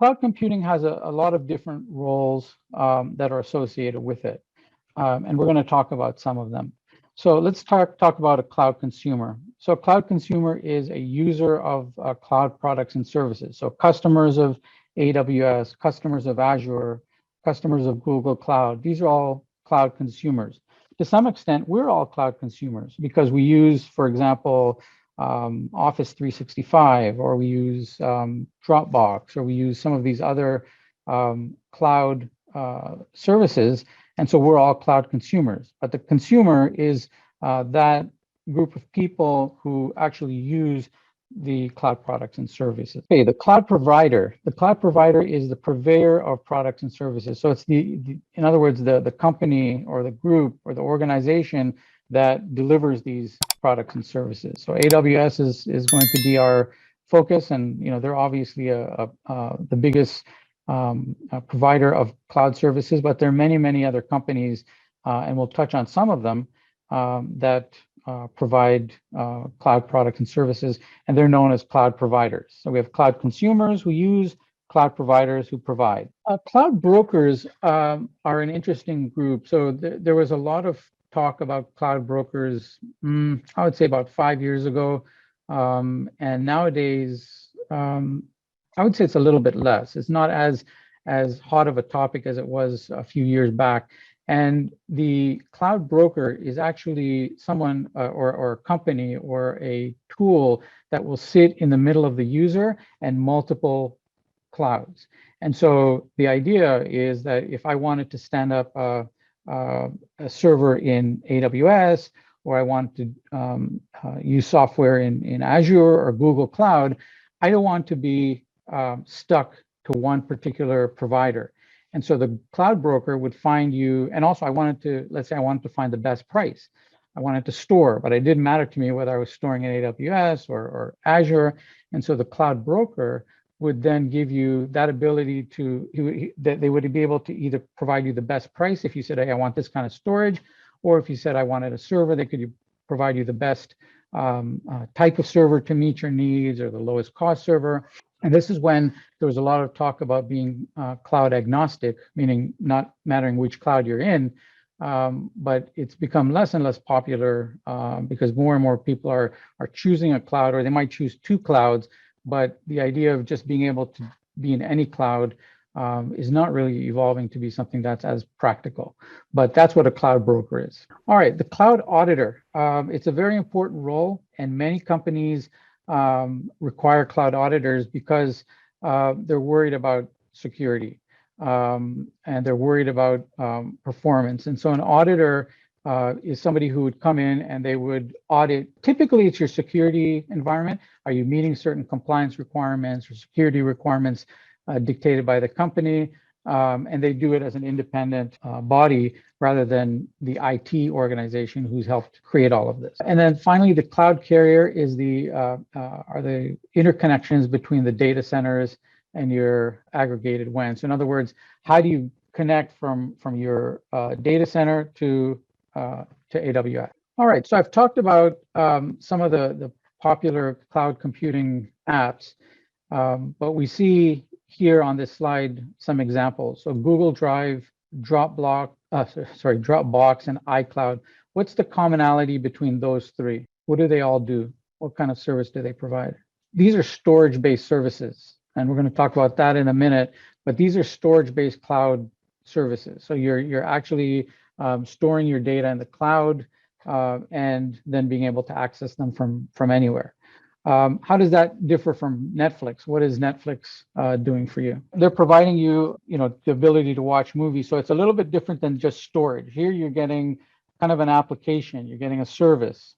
cloud computing has a lot of different roles that are associated with it. And we're going to talk about some of them. So let's talk about a cloud consumer. So a cloud consumer is a user of cloud products and services. So customers of AWS, customers of Azure, customers of Google Cloud, these are all cloud consumers. To some extent, we're all cloud consumers because we use, for example, Office 365, or we use Dropbox, or we use some of these other cloud services. And so we're all cloud consumers. But the consumer is that group of people who actually use the cloud products and services. Okay, the cloud provider. The cloud provider is the purveyor of products and services. So it's in other words, the company or the group or the organization that delivers these products and services. So AWS is going to be our focus, and they're obviously the biggest provider of cloud services, but there are many other companies, and we'll touch on some of them that provide cloud products and services, and they're known as cloud providers. So we have cloud consumers who use, cloud providers who provide. Cloud brokers are an interesting group. So there was a lot of talk about cloud brokers, I would say about 5 years ago, and nowadays, I would say it's a little bit less. It's not as hot of a topic as it was a few years back. And the cloud broker is actually someone or a company or a tool that will sit in the middle of the user and multiple clouds. And so the idea is that if I wanted to stand up a server in AWS, or I want to use software in Azure or Google Cloud, I don't want to be stuck to one particular provider. And so the cloud broker would find you, and also let's say I wanted to find the best price. I wanted to store, but it didn't matter to me whether I was storing in AWS or Azure. And so the cloud broker would then give you that ability that they would be able to either provide you the best price if you said, hey, I want this kind of storage, or if you said I wanted a server, they could provide you the best type of server to meet your needs, or the lowest cost server. And this is when there was a lot of talk about being cloud agnostic, meaning not mattering which cloud you're in, but it's become less and less popular because more and more people are choosing a cloud, or they might choose two clouds, but the idea of just being able to be in any cloud is not really evolving to be something that's as practical. But that's what a cloud broker is. All right, the cloud auditor. It's a very important role, and many companies require cloud auditors because they're worried about security and they're worried about performance. And so an auditor is somebody who would come in and they would audit. Typically, it's your security environment. Are you meeting certain compliance requirements or security requirements dictated by the company? And they do it as an independent body rather than the IT organization who's helped create all of this. And then finally, the cloud carrier is are the interconnections between the data centers and your aggregated WAN. So in other words, how do you connect from your data center to AWS? All right, so I've talked about some of the popular cloud computing apps, but we see here on this slide some examples. So Google Drive, Dropbox, and iCloud. What's the commonality between those three? What do they all do? What kind of service do they provide? These are storage-based services, and we're going to talk about that in a minute, but these are storage-based cloud services. So you're actually storing your data in the cloud and then being able to access them from anywhere. How does that differ from Netflix? What is Netflix doing for you? They're providing you, the ability to watch movies. So it's a little bit different than just storage. Here you're getting kind of an application. You're getting a service.